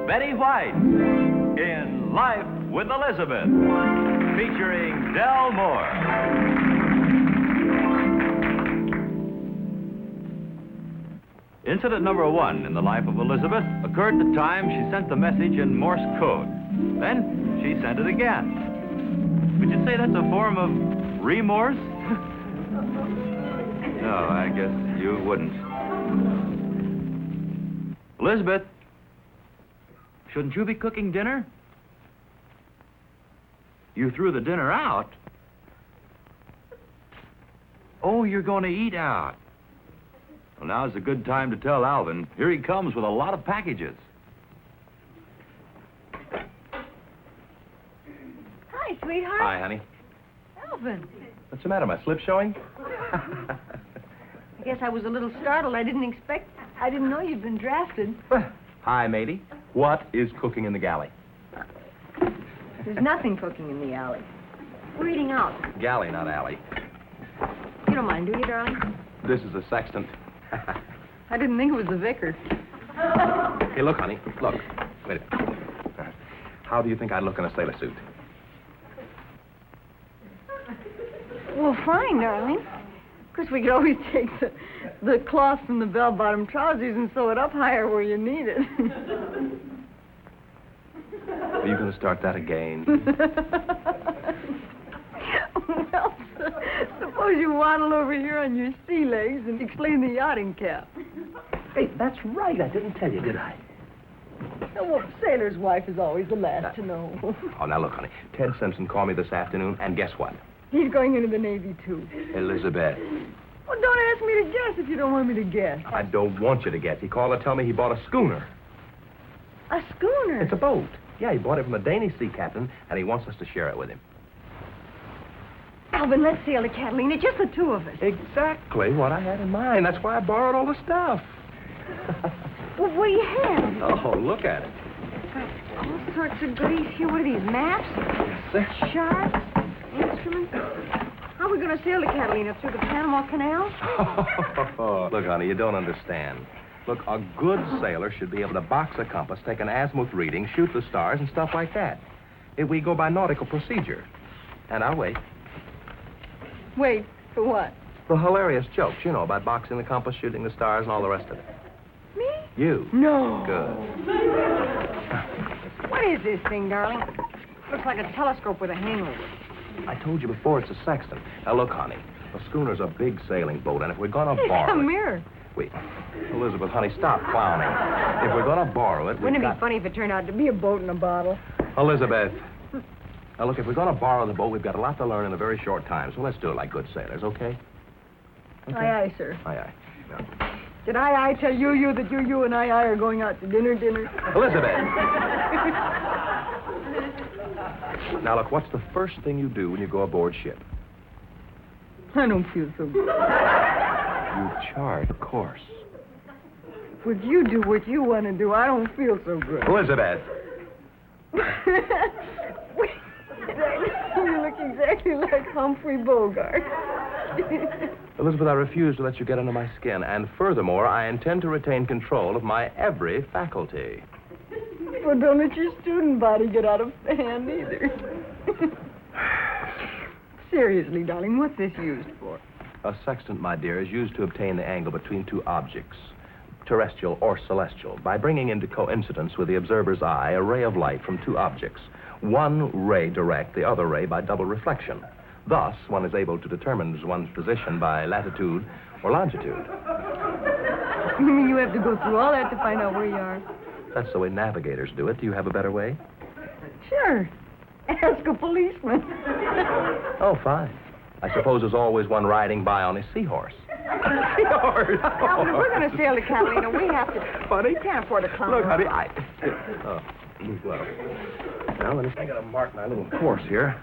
Betty White in Life with Elizabeth, featuring Del Moore. Incident number 1 in the life of Elizabeth occurred the time she sent the message in Morse code. Then she sent it again. Would you say that's a form of remorse? No, I guess you wouldn't. Elizabeth, shouldn't you be cooking dinner? You threw the dinner out. Oh, you're going to eat out. Well, now's a good time to tell Alvin. Here he comes with a lot of packages. Hi, sweetheart. Hi, honey. Alvin. What's the matter? My slip showing? I guess I was a little startled. I didn't know you'd been drafted. Hi, matey. What is cooking in the galley? There's nothing cooking in the alley. We're eating out. Galley, not alley. You don't mind, do you, darling? This is the sextant. I didn't think it was the vicar. Hey, look, honey. Look. Wait a minute. How do you think I'd look in a sailor suit? Well, fine, darling. Of course, we could always take the cloth from the bell-bottom trousers and sew it up higher where you need it. Are you going to start that again? Well, suppose you waddle over here on your sea legs and explain the yachting cap. Hey, that's right. I didn't tell you, did I? Oh, well, sailor's wife is always the last to know. Oh, now look, honey. Ted Simpson called me this afternoon, and guess what? He's going into the Navy, too. Elizabeth. Well, don't ask me to guess if you don't want me to guess. I don't want you to guess. He called to tell me he bought a schooner. A schooner? It's a boat. Yeah, he bought it from a Danish sea captain, and he wants us to share it with him. Alvin, let's sail to Catalina, just the two of us. Exactly what I had in mind. That's why I borrowed all the stuff. Well, what do you have? Oh, look at it. All sorts of goodies here. What are these, maps? Yes, sir. Charts? Instruments? How are we going to sail to Catalina? Through the Panama Canal? Look, honey, you don't understand. Look, a good sailor should be able to box a compass, take an azimuth reading, shoot the stars, and stuff like that. We go by nautical procedure. And I'll wait. Wait, for what? The hilarious jokes, you know, about boxing the compass, shooting the stars, and all the rest of it. Me? You. No. Good. What is this thing, darling? Looks like a telescope with a hangover. I told you before, it's a sextant. Now, look, honey, a schooner's a big sailing boat, and if we're going to borrow It's a it... mirror. Wait. Elizabeth, honey, stop clowning. If we're going to borrow it, Wouldn't it be funny if it turned out to be a boat in a bottle? Elizabeth. Now, look, if we're going to borrow the boat, we've got a lot to learn in a very short time, so let's do it like good sailors, okay? Aye, aye, sir. Aye, aye. Yeah. Did I tell you that you and I are going out to dinner? Elizabeth! Now, look, what's the first thing you do when you go aboard ship? I don't feel so good. You chart, of course. Would you do what you want to do? I don't feel so good. Elizabeth! Wait, you look exactly like Humphrey Bogart. Elizabeth, I refuse to let you get under my skin, and furthermore, I intend to retain control of my every faculty. Well, don't let your student body get out of hand either. Seriously, darling, what's this used for? A sextant, my dear, is used to obtain the angle between two objects, terrestrial or celestial, by bringing into coincidence with the observer's eye a ray of light from two objects. One ray direct, the other ray by double reflection. Thus, one is able to determine one's position by latitude or longitude. You mean you have to go through all that to find out where you are? That's the way navigators do it. Do you have a better way? Sure. Ask a policeman. Oh, fine. I suppose there's always one riding by on his seahorse. Seahorse? Now, if we're going to sail to Catalina, we have to... Funny? We can't afford a clown. Look, honey, well, now, let me... I got to mark my little course here.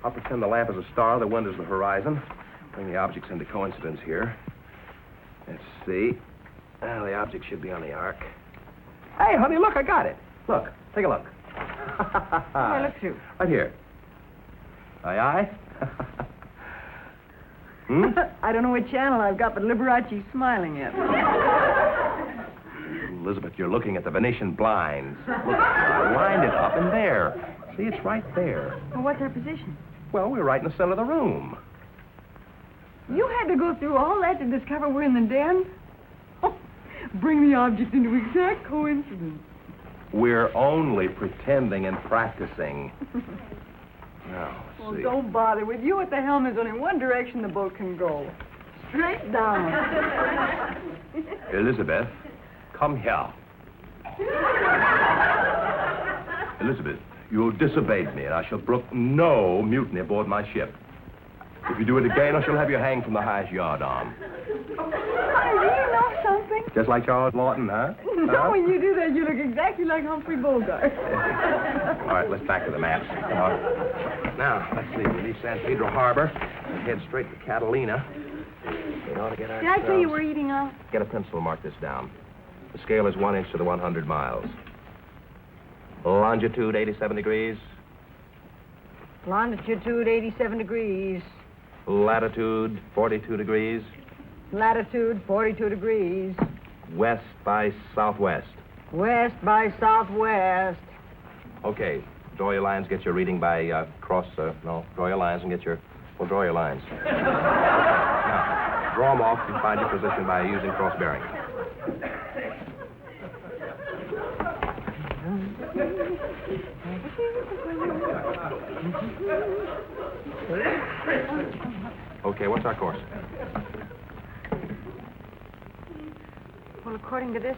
I'll pretend the lamp is a star, the wind is the horizon. Bring the objects into coincidence here. Let's see. Well, the object should be on the arc. Hey, honey, look, I got it. Look, take a look. Where look to? Right here. Aye, aye. Hmm? I don't know what channel I've got, but Liberace's smiling at me. Elizabeth, you're looking at the Venetian blinds. Look, I lined it up in there. See, it's right there. Well, what's our position? Well, we're right in the center of the room. You had to go through all that to discover we're in the den? Bring the object into exact coincidence. We're only pretending and practicing. Now, Well, let's see. don't bother. With you at the helm, there's only one direction the boat can go. Straight down. Elizabeth, come here. Elizabeth, you disobeyed me, and I shall brook no mutiny aboard my ship. If you do it again, I shall have you hanged from the highest yardarm. Honey, do you know something? Just like Charles Lawton, huh? No, when you do that, you look exactly like Humphrey Bogart. All right, let's back to the maps. Come on. Now, let's see. We leave San Pedro Harbor and head straight to Catalina. We ought to get Did I tell you we're eating out? Get a pencil, mark this down. The scale is 1 inch to the 100 miles. Longitude, 87 degrees. Longitude, 87 degrees. Latitude, 42 degrees. Latitude, 42 degrees. West by southwest. West by southwest. Okay. Draw your lines, get your reading by draw your lines and get your... Well, draw your lines. Now, draw them off and find your position by using cross bearings. Okay, what's our course? Well, according to this,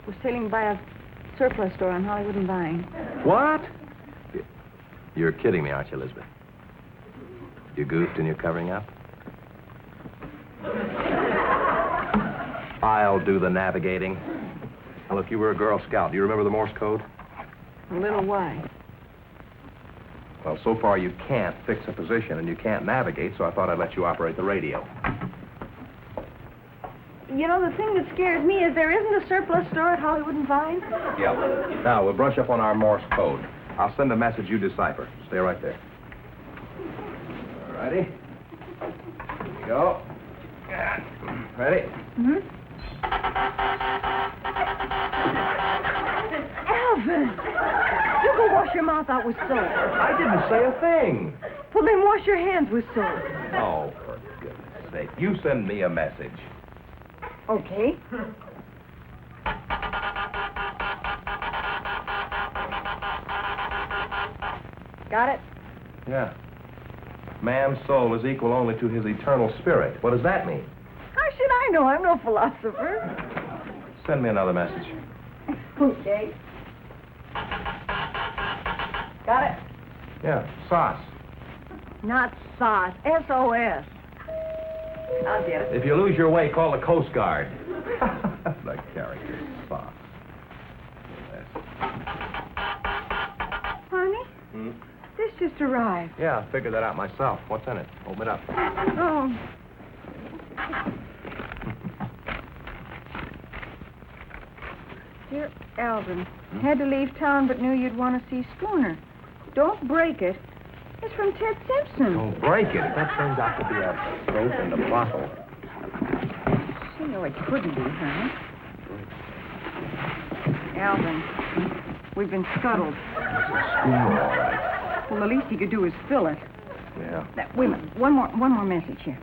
we're sailing by a surplus store on Hollywood and Vine. What? You're kidding me, aren't you, Elizabeth? You goofed and you're covering up? I'll do the navigating. Now, look, you were a Girl Scout. Do you remember the Morse code? A little why? Well, so far you can't fix a position and you can't navigate, so I thought I'd let you operate the radio. You know, the thing that scares me is there isn't a surplus store at Hollywood and Vine. Yeah. Now, we'll brush up on our Morse code. I'll send a message you decipher. Stay right there. All righty. Here we go. Ready? Mm-hmm. Alvin! You go wash your mouth out with soap. I didn't say a thing. Well, then wash your hands with soap. Oh, for goodness sake. You send me a message. Okay. Got it? Yeah. Man's soul is equal only to his eternal spirit. What does that mean? How should I know? I'm no philosopher. Send me another message. Okay. Got it? Yeah, sauce. Not sauce. S-O-S. I'll get it. If you lose your way, call the Coast Guard. The character, sauce. Honey, Hmm? this just arrived. Yeah, I figured that out myself. What's in it? Open it up. Oh. Dear Alvin, had to leave town but knew you'd want to see Schooner. Don't break it. It's from Ted Simpson. Don't break it. That turns out to be a rope and a bottle. You know it couldn't be, honey. Alvin, we've been scuttled. Schooner, all right. Well, the least he could do is fill it. Yeah. Now, wait a minute. One more message here.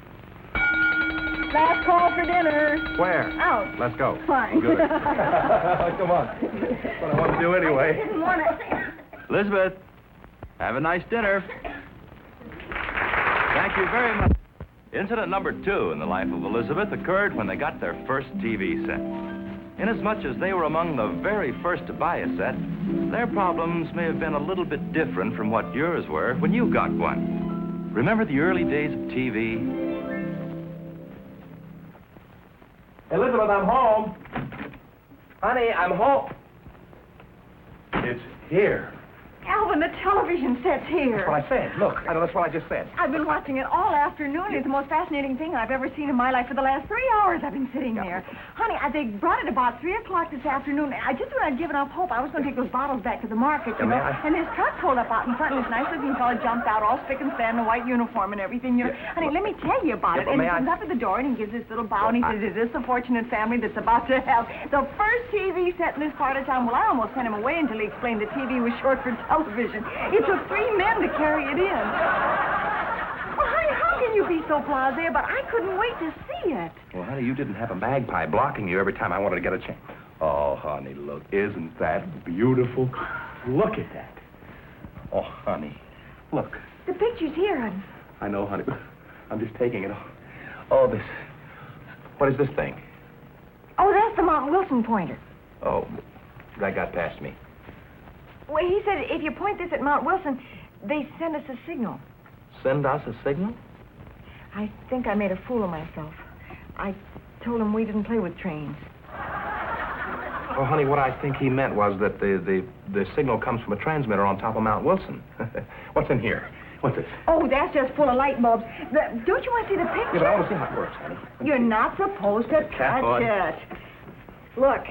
Last call for dinner. Where? Out. Let's go. Fine. Good. Come on. That's what I want to do anyway. Didn't want to. Elizabeth, have a nice dinner. Thank you very much. Incident number 2 in the life of Elizabeth occurred when they got their first TV set. Inasmuch as they were among the very first to buy a set, their problems may have been a little bit different from what yours were when you got one. Remember the early days of TV? Elizabeth, I'm home. Honey, I'm home. It's here. Alvin, the television set's here. That's what I said. Look, I know that's what I just said. I've been watching it all afternoon. It's the most fascinating thing I've ever seen in my life. For the last 3 hours, I've been sitting there. Honey, they brought it about 3 o'clock this afternoon. I just when I'd given up hope, I was going to take those bottles back to the market, you know. And this truck pulled up out in front, and this nice-looking fellow jumped out, all spick and span in a white uniform and everything, you know. Honey, let me tell you about it. And he comes up to the door, and he gives this little bow, and he says, is this the fortunate family that's about to have the first TV set in this part of town? Well, I almost sent him away until he explained the TV was short for television. It took 3 men to carry it in. Well, honey, how can you be so blasé? But I couldn't wait to see it. Well, honey, you didn't have a magpie blocking you every time I wanted to get a chance. Oh, honey, look, isn't that beautiful? Look at that. Oh, honey, look. The picture's here, honey. I know, honey. I'm just taking it all. Oh, this. What is this thing? Oh, that's the Mount Wilson pointer. Oh, that got past me. Well, he said if you point this at Mount Wilson, they send us a signal. Send us a signal? I think I made a fool of myself. I told him we didn't play with trains. Oh, honey, what I think he meant was that the signal comes from a transmitter on top of Mount Wilson. What's in here? What's this? Oh, that's just full of light bulbs. Don't you want to see the picture? Yeah, but I want to see how it works, honey. You're not supposed to touch it. Look.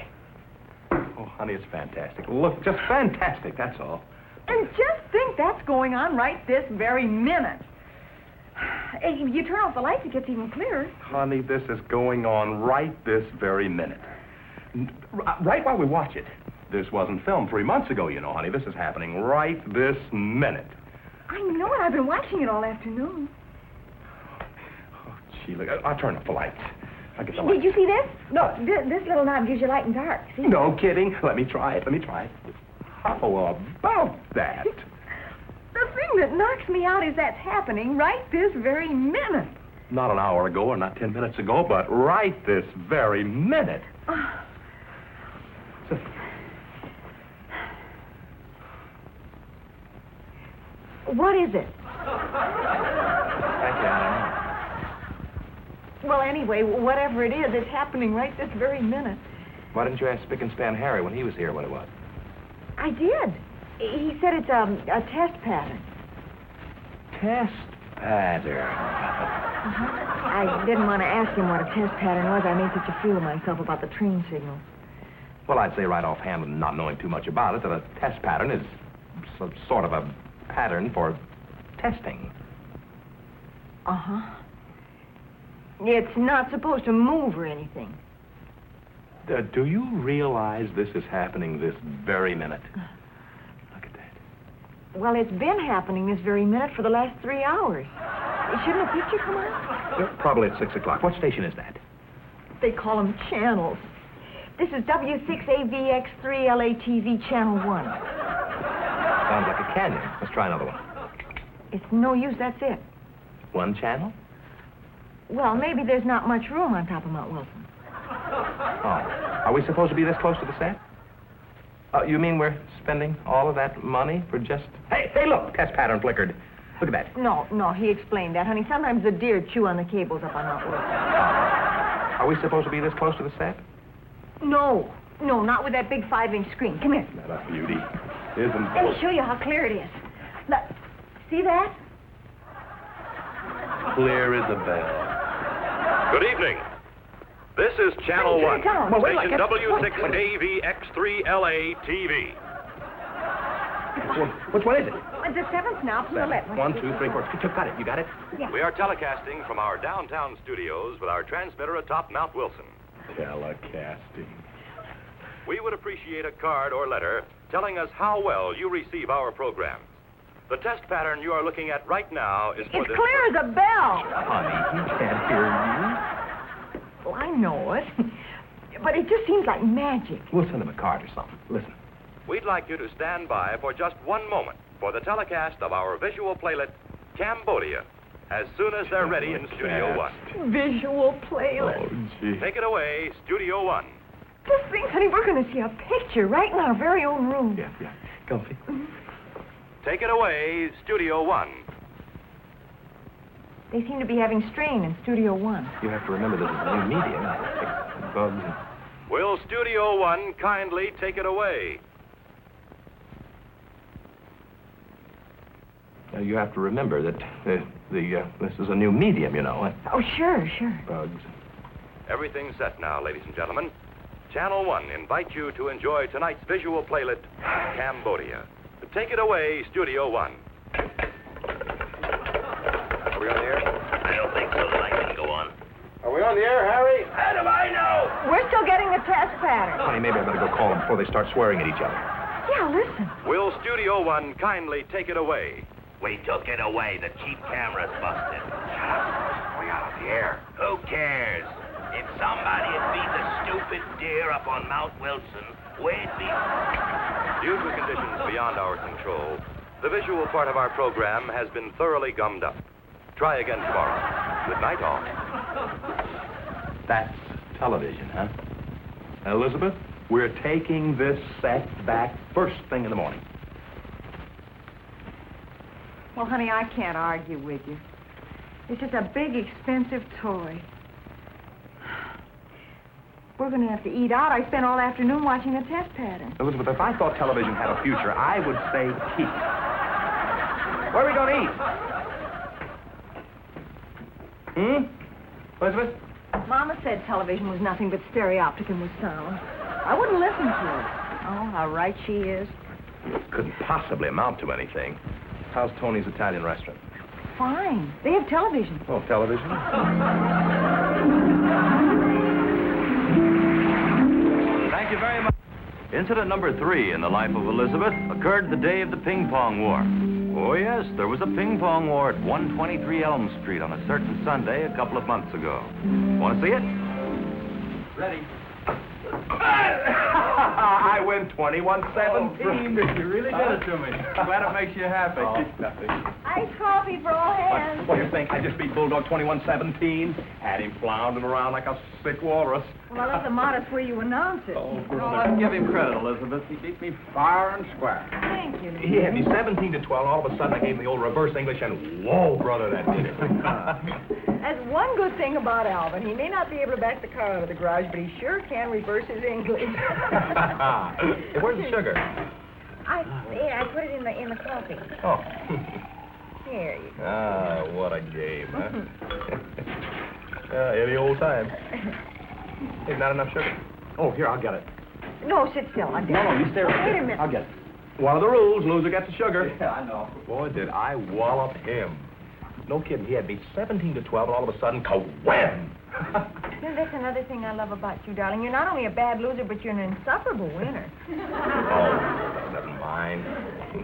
Oh, honey, it's fantastic. Look, just fantastic, that's all. And just think that's going on right this very minute. You turn off the lights, it gets even clearer. Honey, this is going on right this very minute. Right while we watch it. This wasn't filmed 3 months ago, you know, honey. This is happening right this minute. I know it. I've been watching it all afternoon. Oh, gee, look, I'll turn off the lights. I'll get the lights. Did you see this? No, this little knob gives you light and dark. See? No kidding. Let me try it. How about that? The thing that knocks me out is that's happening right this very minute. Not an hour ago or not 10 minutes ago, but right this very minute. What is it? Thank you, Anna. Well, anyway, whatever it is, it's happening right this very minute. Why didn't you ask Spick and Span Harry when he was here what it was? I did. He said it's a test pattern. Test pattern. I didn't want to ask him what a test pattern was. I made such a fool of myself about the train signal. Well, I'd say right offhand, not knowing too much about it, that a test pattern is some sort of a pattern for testing. Uh-huh. It's not supposed to move or anything. Do you realize this is happening this very minute? Look at that. Well, it's been happening this very minute for the last 3 hours. Shouldn't a picture come on? Probably at 6 o'clock. What station is that? They call them channels. This is W6AVX3LATV Channel 1. Sounds like a canyon. Let's try another one. It's no use, that's it. One channel? Well, maybe there's not much room on top of Mount Wilson. Oh. Are we supposed to be this close to the set? You mean we're spending all of that money for just... Hey, look! Test pattern flickered. Look at that. No, he explained that, honey. Sometimes the deer chew on the cables up on Mount Wilson. Are we supposed to be this close to the set? No, not with that big 5-inch screen. Come here. Not a beauty, isn't Let me show you how clear it is. Look, see that? Clear as a bell. Good evening. This is Channel Hey, 1, turn it down. station W6AVX3LA-TV. Which one is it? The 7th now from the left. 1, 2, 3, 4. Got it. You got it? Yeah. We are telecasting from our downtown studios with our transmitter atop Mount Wilson. Telecasting. We would appreciate a card or letter telling us how well you receive our programs. The test pattern you are looking at right now is for It's this... clear as a bell. Honey, he can't hear you. Oh, I know it. But it just seems like magic. We'll send him a card or something. Listen. We'd like you to stand by for just 1 moment for the telecast of our visual playlet, Cambodia, as soon as they're ready in Studio 1. Visual playlist. Oh, gee. Take it away, Studio 1. Just think, honey, we're going to see a picture right in our very own room. Yeah. Go, see. Take it away, Studio 1. They seem to be having strain in Studio 1. You have to remember this is a new medium. Bugs and... Will Studio 1 kindly take it away? You have to remember that this is a new medium, you know. Oh, sure. Bugs. Everything's set now, ladies and gentlemen. Channel 1 invites you to enjoy tonight's visual playlet, Cambodia. Take it away, Studio 1. Are we on the air? I don't think so. The light didn't go on. Are we on the air, Harry? How do I know? We're still getting the test pattern. Honey, maybe I better go call them before they start swearing at each other. Yeah, listen. Will Studio 1 kindly take it away? We took it away. The cheap camera's busted. We got on the air. Who cares? If somebody had beat the stupid deer up on Mount Wilson, we'd be... Due to conditions beyond our control, the visual part of our program has been thoroughly gummed up. Try again tomorrow. Good night, all. That's television, huh? Elizabeth, we're taking this set back first thing in the morning. Well, honey, I can't argue with you. It's just a big, expensive toy. We're going to have to eat out. I spent all afternoon watching the test pattern. Elizabeth, if I thought television had a future, I would say keep. Where are we going to eat? Elizabeth? Mama said television was nothing but stereopticon with sound. I wouldn't listen to her. Oh, how right she is. Couldn't possibly amount to anything. How's Tony's Italian restaurant? Fine. They have television. Oh, television? Thank you very much. Incident number 3 in the life of Elizabeth occurred the day of the ping pong war. Oh, yes, there was a ping pong war at 123 Elm Street on a certain Sunday a couple of months ago. Want to see it? Ready. I win 21-17. You really did it to me. Glad it makes you happy. Oh, nothing. Iced coffee for all hands. What do you think? I just beat Bulldog 21-17. Had him floundering around like a sick walrus. Well, that's a modest way you announce it. Oh, Well, let's give him credit, Elizabeth. He beat me fair and square. Thank you. He had me 17-12. All of a sudden, I gave him the old reverse English, and whoa, brother, that did it. That's one good thing about Alvin. He may not be able to back the car out of the garage, but he sure can reverse his English. Hey, where's the sugar? I put it in the coffee. Oh. Here you go. Ah, what a game, huh? Any old time. Hey, not enough sugar. Oh, here, I'll get it. No, sit still. I'm No, you stay right Wait there. a minute. I'll get it. One of the rules, loser gets the sugar. Yeah, I know. Boy, did I wallop him. No kidding, he had me 17-12, and all of a sudden, ka-wham! That's another thing I love about you, darling. You're not only a bad loser, but you're an insufferable winner. Oh, never mind. He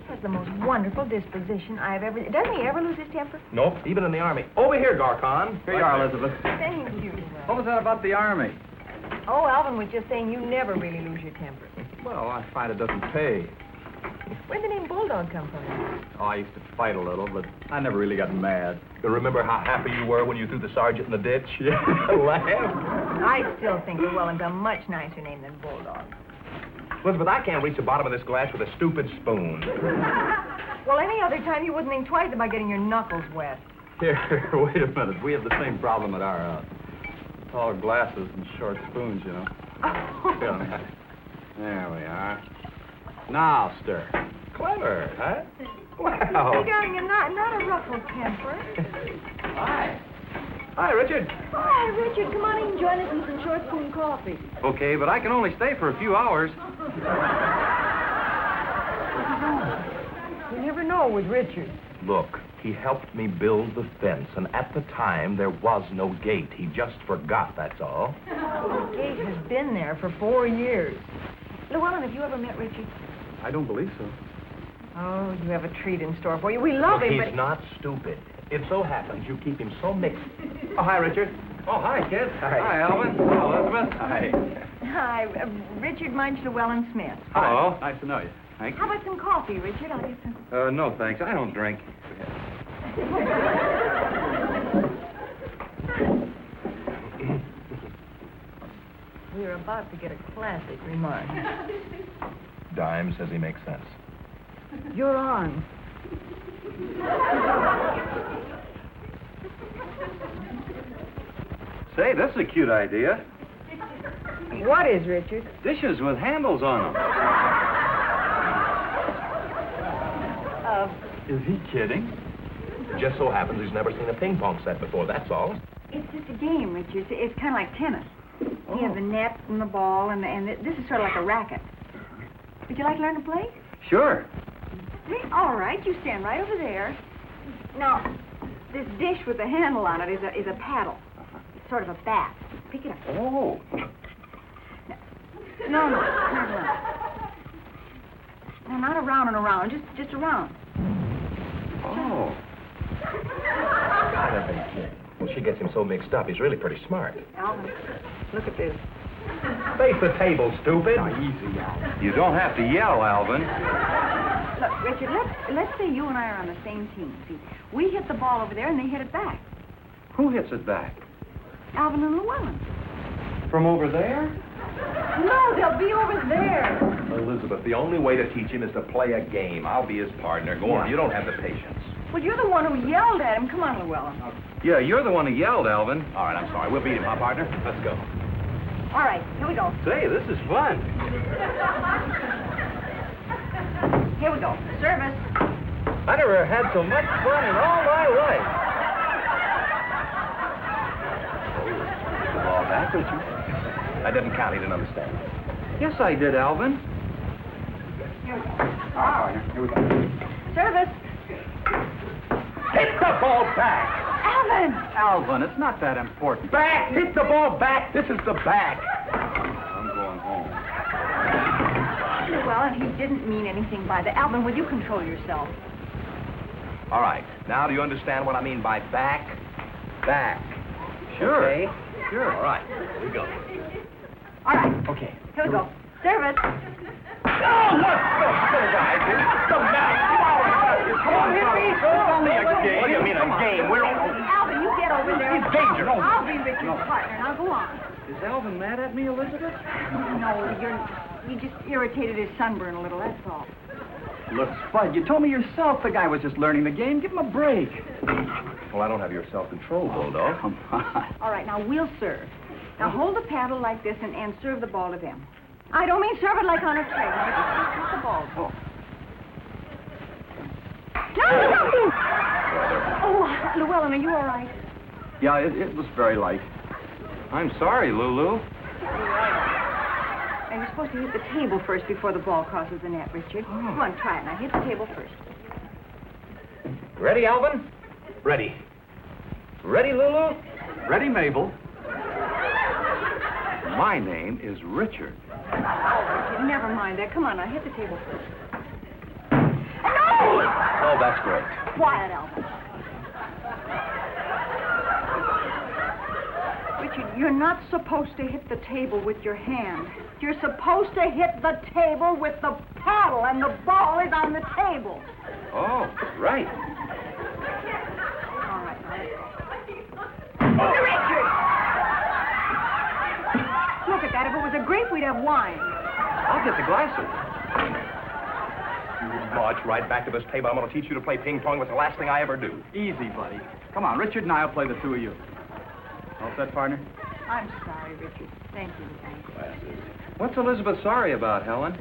has the most wonderful disposition I've ever... Doesn't he ever lose his temper? Nope, even in the Army. Over here, Garcon. Here you are, Elizabeth. Thank you. What was that about the Army? Oh, Alvin was just saying you never really lose your temper. Well, I find it doesn't pay. Where'd the name Bulldog come from? Oh, I used to fight a little, but I never really got mad. You remember how happy you were when you threw the sergeant in the ditch? Yeah, laugh. I still think Llewellyn's a much nicer name than Bulldog. Elizabeth, I can't reach the bottom of this glass with a stupid spoon. Well, any other time you wouldn't think twice about getting your knuckles wet. Here, wait a minute. We have the same problem at our house. Tall glasses and short spoons, you know. Yeah. There we are. Now, stir. Clever, huh? Hey, Wow. darling, you're not a ruffled temper. Hi. Hi, Richard. Hi, Richard. Come on in and join us in some short spoon coffee. Okay, but I can only stay for a few hours. You never know with Richard. Look, he helped me build the fence, and at the time, there was no gate. He just forgot, that's all. The gate has been there for 4 years. Llewellyn, have you ever met Richard? I don't believe so. Oh, you have a treat in store for you. We love him, He's but... not stupid. It so happens you keep him so mixed. Oh, hi, Richard. Oh, hi, kid. Hi, Alvin. Hello, Elizabeth. Hi. Hi, Richard Munch Llewellyn Smith. Hello. Nice to know you. Thanks. How about some coffee, Richard? I'll get some... No, thanks. I don't drink. We're about to get a classic remark. Dime says he makes sense. You're on. Say, that's a cute idea. What is, Richard? Dishes with handles on them. Is he kidding? Just so happens he's never seen a ping pong set before, that's all. It's just a game, Richard. It's kind of like tennis. Oh. You have the net and the ball, and this is sort of like a racket. Would you like to learn to play? Sure. All right, you stand right over there. Now, this dish with the handle on it is a paddle. It's sort of a bat. Pick it up. Oh. No, not around. No, not around and around, just around. Oh. Gotta be kidding. Well, she gets him so mixed up. He's really pretty smart. Alvin, look at this. Face the table, stupid. Now, easy, Alvin. You don't have to yell, Alvin. Look, Richard, let's say you and I are on the same team. See, we hit the ball over there and they hit it back. Who hits it back? Alvin and Llewellyn. From over there? No, they'll be over there. Elizabeth, the only way to teach him is to play a game. I'll be his partner. Go on. You don't have the patience. Well, you're the one who yelled at him. Come on, Llewellyn. Yeah, you're the one who yelled, Alvin. All right, I'm sorry. We'll beat him, huh, partner? Let's go. All right, here we go. Say, this is fun. Here we go. Service. I never had so much fun in all my life. All that, did you? I didn't count. He didn't understand. Yes, I did, Alvin. Here we go. All right, here we go. Service. Hit the ball back. Alvin! Alvin, it's not that important. Back. Hit the ball back. This is the back. I'm going home. Llewellyn, he didn't mean anything by that. Alvin, will you control yourself? All right. Now, do you understand what I mean by back? Back. Sure. Okay? Sure. All right. Here we go. All right. Okay. Here we go. Service. Oh, what the guys? It's the back. Come on, hit me. It's only a game. What do you mean a game? We're all... Alvin, you get over there. He's dangerous. I'll be Richard's partner. Now go on. Is Alvin mad at me, Elizabeth? No, you just irritated his sunburn a little, that's all. Look, Spud, you told me yourself the guy was just learning the game. Give him a break. Well, I don't have your self-control, Bulldog. Come on. All right, now we'll serve. Now hold the paddle like this and serve the ball to them. I don't mean serve it like on a tray. Now, just the ball. Oh. No! Oh, Llewellyn, are you all right? Yeah, it was very light. I'm sorry, Lulu. Now, you're supposed to hit the table first before the ball crosses the net, Richard. Come on, try it. Now, hit the table first. Ready, Alvin? Ready. Ready, Lulu? Ready, Mabel? My name is Richard. Oh, Richard, never mind that. Come on, now, hit the table first. No! Oh, that's great. Quiet, Alvin. Richard, you're not supposed to hit the table with your hand. You're supposed to hit the table with the paddle, and the ball is on the table. Oh, right. All right, now let's go. Richard! Look at that. If it was a grape, we'd have wine. I'll get the glasses. You march right back to this table. I'm going to teach you to play ping pong. It's the last thing I ever do. Easy, buddy. Come on, Richard and I'll play the two of you. All set, partner? I'm sorry, Richard. Thank you. What's Elizabeth sorry about, Helen?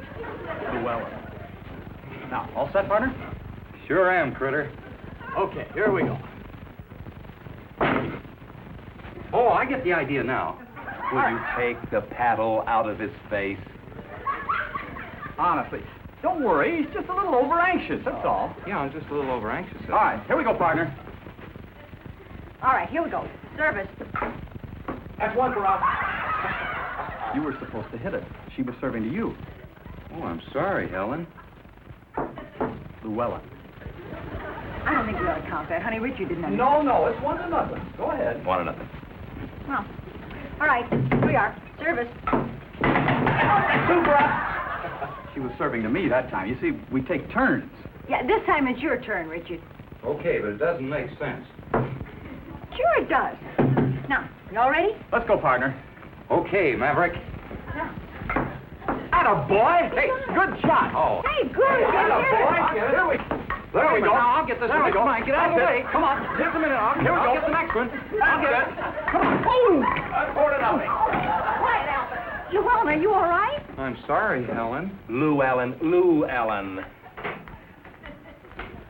Llewellyn. Now, all set, partner? Sure am, critter. Okay, here we go. Oh, I get the idea now. Will you take the paddle out of his face? Honestly, don't worry. He's just a little over-anxious, that's all. Yeah, I'm just a little over-anxious. All right, here we go, partner. All right, here we go. Service. That's one for us. You were supposed to hit it. She was serving to you. Oh, I'm sorry, Helen. Llewellyn. I don't think we ought to count that, honey. Richard didn't understand. No, it's 1-0. Go ahead. 1-0. Well, all right, here we are. Service. Two for us. She was serving to me that time. You see, we take turns. Yeah, this time it's your turn, Richard. Okay, but it doesn't make sense. Sure it does. Now, you all ready? Let's go, partner. Okay, Maverick. Now. Atta boy! Hey, good shot. Oh. Hey, good. Here we go. There we go. Now, I'll get this one. Come on, get out of the way. Come on. Just a minute. I'll get the next one. I'll get it. Come on. Boom! That's 4-0. Quiet, Alvin. Llewellyn, are you all right? I'm sorry, Helen. Lou Allen.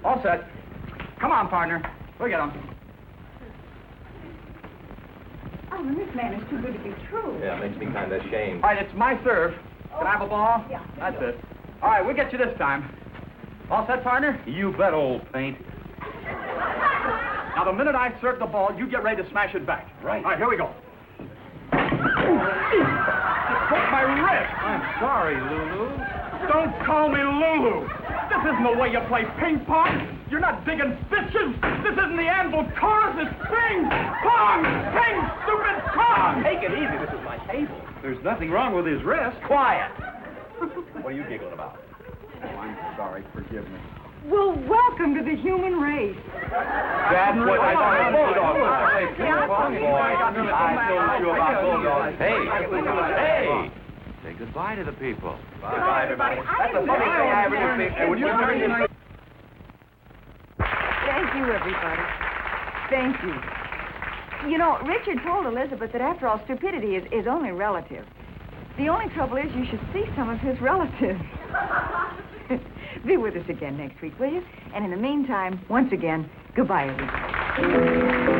All set. Come on, partner. We'll get him. Oh, this man is too good to be true. Yeah, it makes me kind of ashamed. All right, it's my serve. Can I have a ball? Yeah. That's it. All right, we'll get you this time. All set, partner? You bet, old paint. Now, the minute I serve the ball, you get ready to smash it back. Right. All right, here we go. Just broke my wrist. I'm sorry, Lulu. Don't call me Lulu. This isn't the way you play ping pong. You're not digging bitches. This isn't the anvil chorus. It's ping pong. Ping, stupid pong. Take it easy. This is my table. There's nothing wrong with his wrist. Quiet. What are you giggling about? Oh, I'm sorry. Forgive me. Well, welcome to the human race. That's what I thought. Hey! Say goodbye to the people. Bye, everybody. That's the funny thing I ever did. Hey, would you turn your... Thank you, everybody. Thank you. You know, Richard told Elizabeth that after all, stupidity is only relative. The only trouble is you should see some of his relatives. Be with us again next week, will you? And in the meantime, once again, goodbye, everybody.